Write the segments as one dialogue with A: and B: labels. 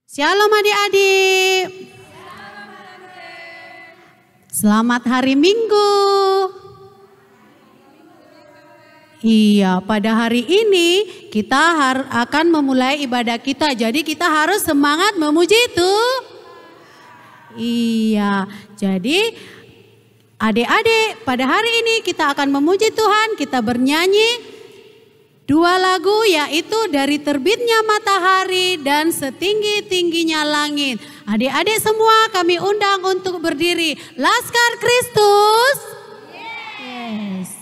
A: Shalom adik-adik. Selamat hari Minggu. Iya, pada hari ini kita akan memulai ibadah kita. Jadi kita harus semangat memuji Tuhan. Iya, jadi adik-adik pada hari ini kita akan memuji Tuhan. Kita bernyanyi 2 lagu, yaitu Dari Terbitnya Matahari dan Setinggi-tingginya Langit. Adik-adik semua kami undang untuk berdiri. Laskar Kristus. Yes.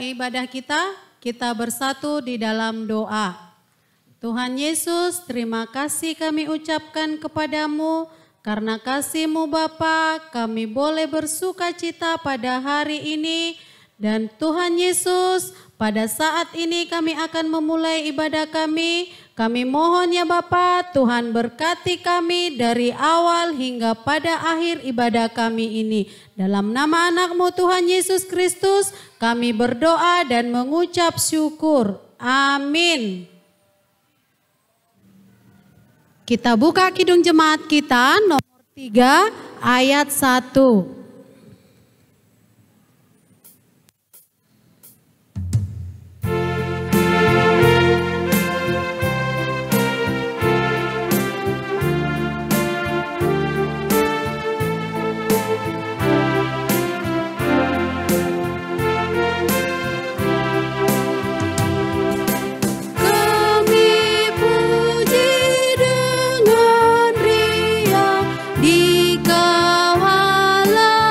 A: Ibadah kita bersatu di dalam doa. Tuhan Yesus, terima kasih kami ucapkan kepadamu, karena kasih-Mu Bapa, kami boleh bersuka cita pada hari ini. Dan Tuhan Yesus, pada saat ini kami akan memulai ibadah kami. Kami mohon ya Bapa, Tuhan berkati kami dari awal hingga pada akhir ibadah kami ini. Dalam nama anak-Mu Tuhan Yesus Kristus, kami berdoa dan mengucap syukur. Amin. Kita buka Kidung Jemaat kita nomor 3 ayat 1.
B: Di kawala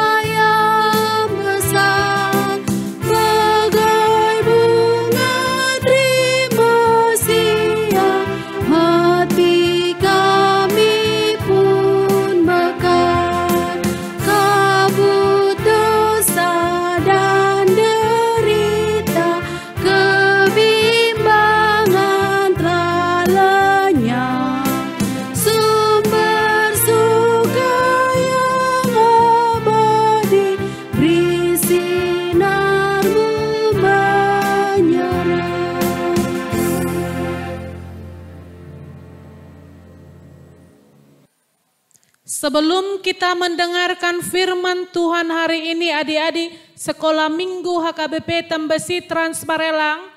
B: Sebelum kita mendengarkan firman Tuhan hari ini, adik-adik sekolah minggu HKBP Tembesi Transbarelang,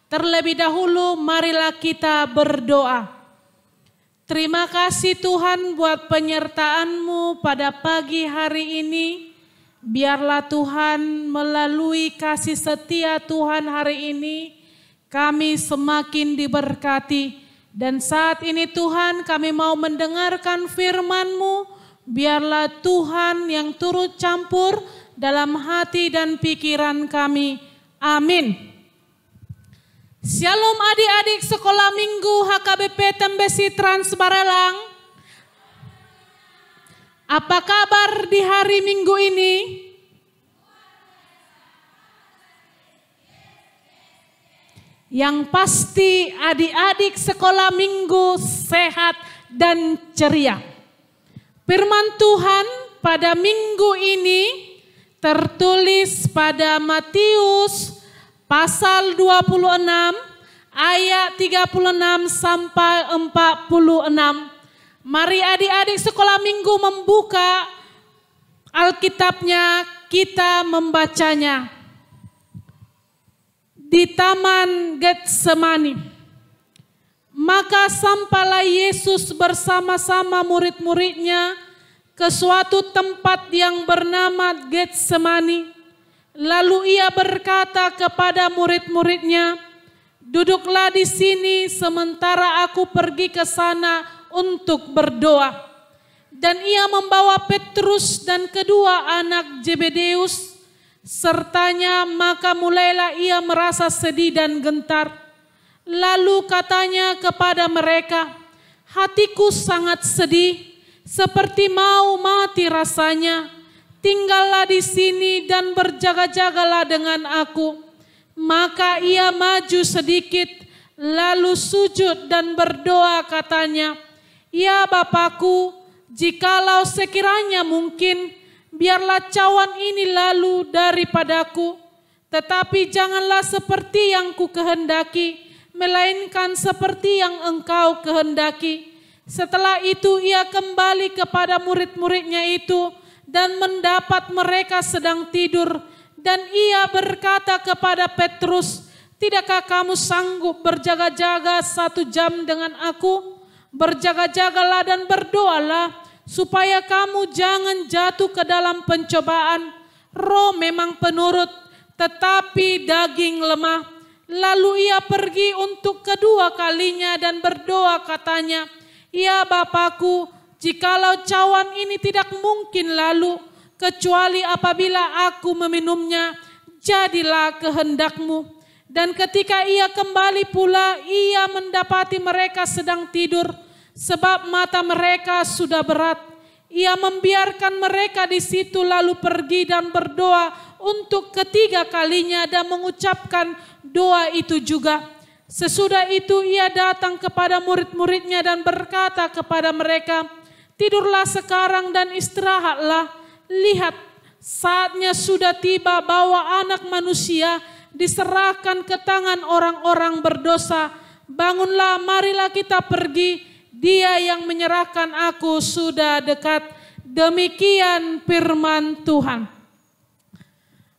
B: terlebih dahulu marilah kita berdoa. Terima kasih Tuhan buat penyertaan-Mu pada pagi hari ini. Biarlah Tuhan melalui kasih setia Tuhan hari ini, kami semakin diberkati. Dan saat ini Tuhan kami mau mendengarkan firman-Mu, biarlah Tuhan yang turut campur dalam hati dan pikiran kami. Amin. Shalom adik-adik sekolah minggu HKBP Tembesi Transbarelang. Apa kabar di hari Minggu ini? Yang pasti adik-adik sekolah minggu sehat dan ceria. Firman Tuhan pada minggu ini tertulis pada Matius pasal 26 ayat 36 sampai 46. Mari adik-adik sekolah minggu membuka Alkitabnya, kita membacanya. Di Taman Getsemani. Maka sampailah Yesus bersama-sama murid-muridnya ke suatu tempat yang bernama Getsemani. Lalu ia berkata kepada murid-muridnya, "Duduklah di sini sementara aku pergi ke sana untuk berdoa." Dan ia membawa Petrus dan kedua anak Zebedeus sertanya, maka mulailah ia merasa sedih dan gentar. Lalu katanya kepada mereka, "Hatiku sangat sedih, seperti mau mati rasanya. Tinggallah di sini dan berjaga-jagalah dengan aku." Maka ia maju sedikit, lalu sujud dan berdoa katanya, "Ya Bapakku, jikalau sekiranya mungkin, biarlah cawan ini lalu daripadaku, tetapi janganlah seperti yang ku kehendaki, melainkan seperti yang Engkau kehendaki." Setelah itu ia kembali kepada murid-muridnya itu dan mendapat mereka sedang tidur. Dan ia berkata kepada Petrus, "Tidakkah kamu sanggup berjaga-jaga 1 jam dengan aku? Berjaga-jagalah dan berdoalah, supaya kamu jangan jatuh ke dalam pencobaan. Roh memang penurut, tetapi daging lemah." Lalu ia pergi untuk kedua kalinya dan berdoa katanya, "Ya Bapakku, jikalau cawan ini tidak mungkin lalu, kecuali apabila aku meminumnya, jadilah kehendak-Mu." Dan ketika ia kembali pula, ia mendapati mereka sedang tidur, sebab mata mereka sudah berat. Ia membiarkan mereka di situ lalu pergi dan berdoa untuk ketiga kalinya dan mengucapkan doa itu juga. Sesudah itu ia datang kepada murid-muridnya dan berkata kepada mereka, "Tidurlah sekarang dan istirahatlah. Lihat, saatnya sudah tiba bahwa Anak Manusia diserahkan ke tangan orang-orang berdosa. Bangunlah, marilah kita pergi. Dia yang menyerahkan aku sudah dekat." Demikian firman Tuhan.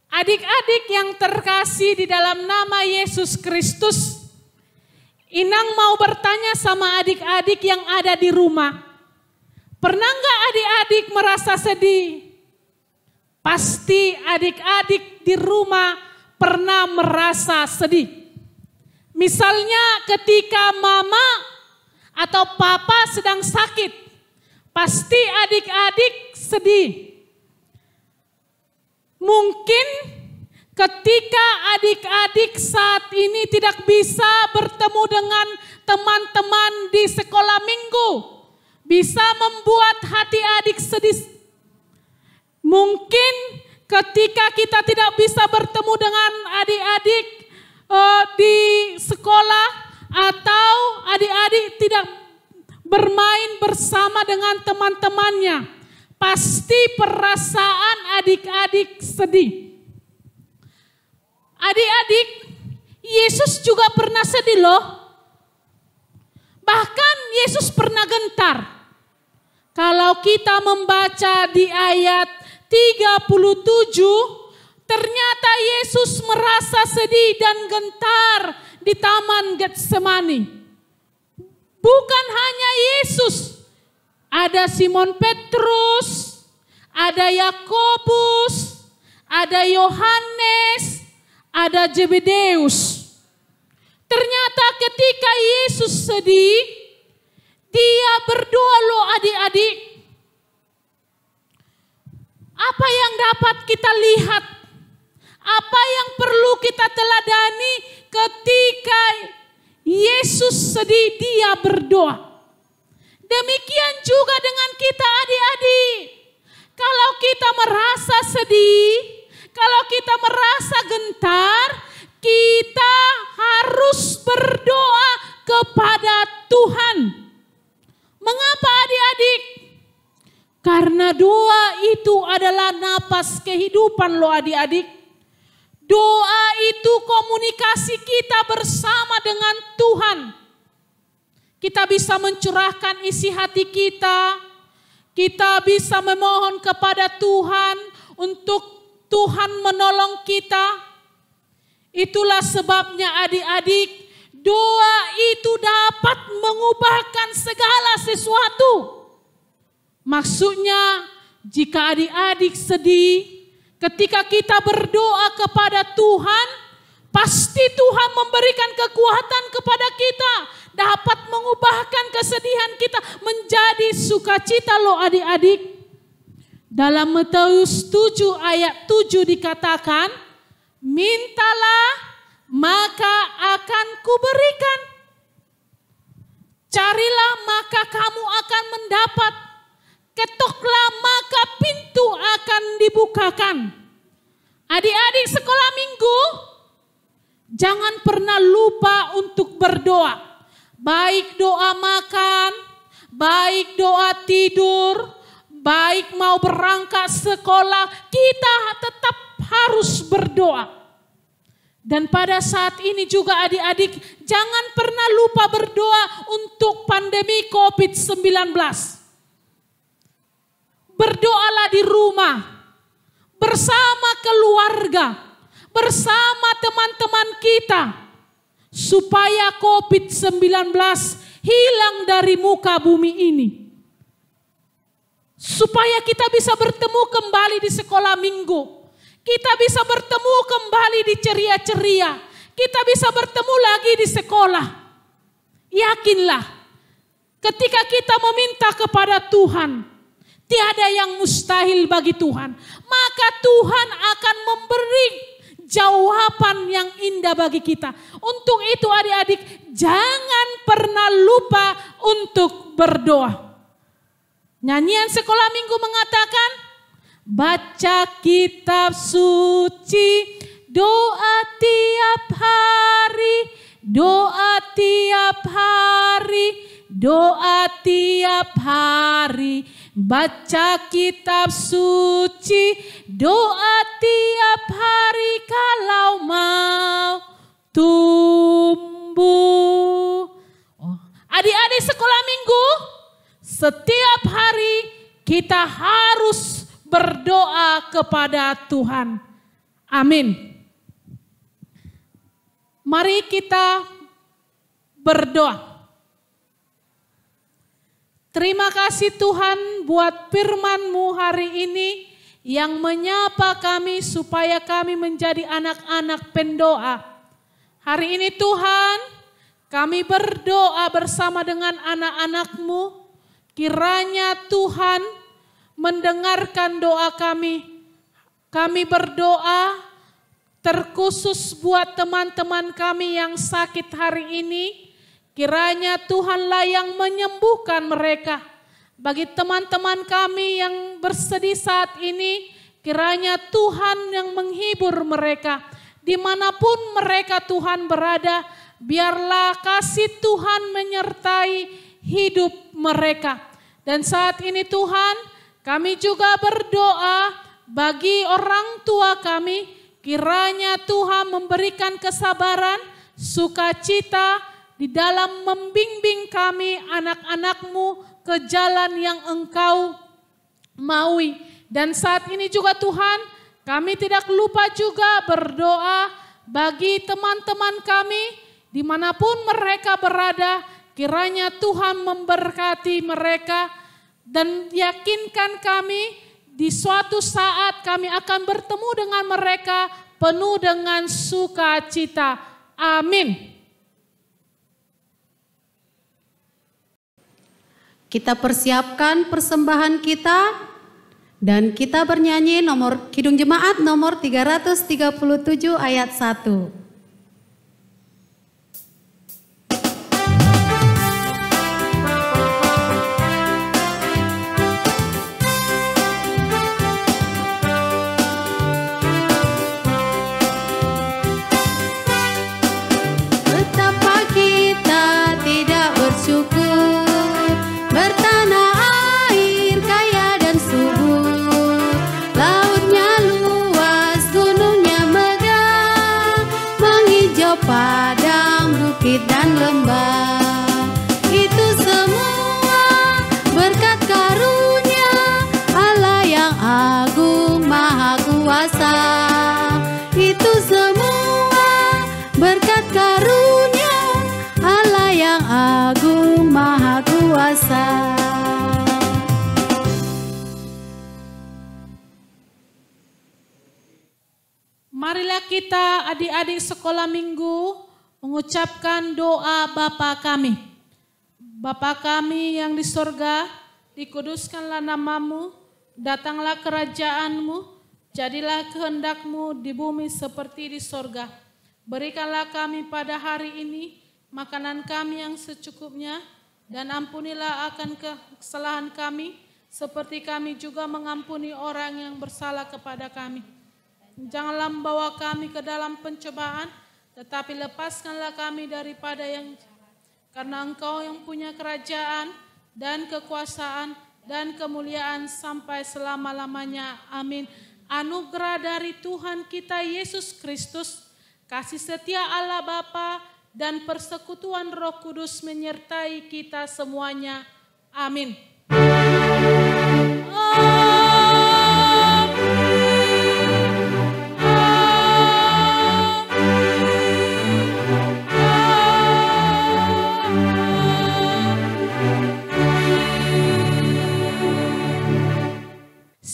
B: Adik-adik yang terkasih di dalam nama Yesus Kristus, Inang mau bertanya sama adik-adik yang ada di rumah. Pernah nggak adik-adik merasa sedih? Pasti adik-adik di rumah pernah merasa sedih. Misalnya ketika mama atau papa sedang sakit, pasti adik-adik sedih. Mungkin ketika adik-adik saat ini tidak bisa bertemu dengan teman-teman di sekolah minggu, bisa membuat hati adik sedih. Mungkin ketika kita tidak bisa bertemu dengan adik-adik di sekolah, atau adik-adik tidak bermain bersama dengan teman-temannya, pasti perasaan adik-adik sedih. Adik-adik, Yesus juga pernah sedih loh. Bahkan Yesus pernah gentar. Kalau kita membaca di ayat 37, ternyata Yesus merasa sedih dan gentar di Taman Getsemani. Bukan hanya Yesus, ada Simon Petrus, ada Yakobus, ada Yohanes, ada Zebedeus. Ternyata ketika Yesus sedih, dia berdoa loh adik-adik. Apa yang dapat kita lihat? Apa yang perlu kita teladani ketika Yesus sedih, dia berdoa. Demikian juga dengan kita adik-adik. Kalau kita merasa sedih, kalau kita merasa gentar, kita harus berdoa kepada Tuhan. Mengapa adik-adik? Karena doa itu adalah napas kehidupan loh adik-adik. Doa itu komunikasi kita bersama dengan Tuhan. Kita bisa mencurahkan isi hati kita. Kita bisa memohon kepada Tuhan untuk Tuhan menolong kita. Itulah sebabnya adik-adik, doa itu dapat mengubahkan segala sesuatu. Maksudnya, jika adik-adik sedih, ketika kita berdoa kepada Tuhan, pasti Tuhan memberikan kekuatan kepada kita, dapat mengubahkan kesedihan kita menjadi sukacita loh adik-adik. Dalam Matius 7 ayat 7 dikatakan, mintalah maka akan kuberikan. Carilah maka kamu akan mendapat. Ketoklah maka pintu akan dibukakan. Adik-adik sekolah minggu, jangan pernah lupa untuk berdoa. Baik doa makan, baik doa tidur, baik mau berangkat sekolah, kita tetap harus berdoa. Dan pada saat ini juga adik-adik, jangan pernah lupa berdoa untuk pandemi COVID-19. Berdoalah di rumah, bersama keluarga, bersama teman-teman kita, supaya COVID-19 hilang dari muka bumi ini. Supaya kita bisa bertemu kembali di sekolah minggu, kita bisa bertemu kembali di ceria-ceria, kita bisa bertemu lagi di sekolah. Yakinlah, ketika kita meminta kepada Tuhan, tiada yang mustahil bagi Tuhan. Maka Tuhan akan memberi jawaban yang indah bagi kita. Untuk itu adik-adik, jangan pernah lupa untuk berdoa. Nyanyian sekolah minggu mengatakan, baca kitab suci, doa tiap hari, doa tiap hari, doa tiap hari. Baca kitab suci, doa tiap hari kalau mau tumbuh. Adik-adik sekolah minggu, setiap hari kita harus berdoa kepada Tuhan. Amin. Mari kita berdoa. Terima kasih Tuhan buat firman-Mu hari ini yang menyapa kami supaya kami menjadi anak-anak pendoa. Hari ini Tuhan, kami berdoa bersama dengan anak-anak-Mu. Kiranya Tuhan mendengarkan doa kami. Kami berdoa terkhusus buat teman-teman kami yang sakit hari ini. Kiranya Tuhanlah yang menyembuhkan mereka. Bagi teman-teman kami yang bersedih saat ini, kiranya Tuhan yang menghibur mereka. Dimanapun mereka Tuhan berada, biarlah kasih Tuhan menyertai hidup mereka. Dan saat ini Tuhan, kami juga berdoa bagi orang tua kami, kiranya Tuhan memberikan kesabaran, sukacita, di dalam membimbing kami anak-anak-Mu ke jalan yang Engkau maui. Dan saat ini juga Tuhan, kami tidak lupa juga berdoa bagi teman-teman kami dimanapun mereka berada. Kiranya Tuhan memberkati mereka dan yakinkan kami di suatu saat kami akan bertemu dengan mereka penuh dengan sukacita. Amin.
A: Kita persiapkan persembahan kita dan kita bernyanyi nomor Kidung Jemaat nomor 337 ayat 1. Padang, bukit dan lembah, itu semua berkat karunia Allah yang agung maha kuasa. Itu semua berkat karunia Allah yang agung maha kuasa.
B: Marilah kita adik-adik sekolah minggu mengucapkan doa Bapa kami. Bapa kami yang di sorga, dikuduskanlah namamu, datanglah kerajaanmu, jadilah kehendakmu di bumi seperti di sorga. Berikanlah kami pada hari ini makanan kami yang secukupnya, dan ampunilah akan kesalahan kami, seperti kami juga mengampuni orang yang bersalah kepada kami. Janganlah membawa kami ke dalam pencobaan, tetapi lepaskanlah kami daripada yang jahat. Karena Engkau yang punya kerajaan dan kekuasaan dan kemuliaan sampai selama-lamanya. Amin. Anugerah dari Tuhan kita Yesus Kristus, kasih setia Allah Bapa dan persekutuan Roh Kudus menyertai kita semuanya. Amin.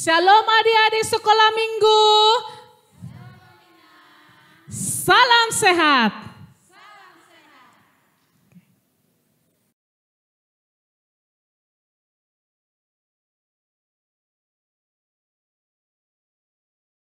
B: Shalom adik-adik sekolah minggu. Salam sehat.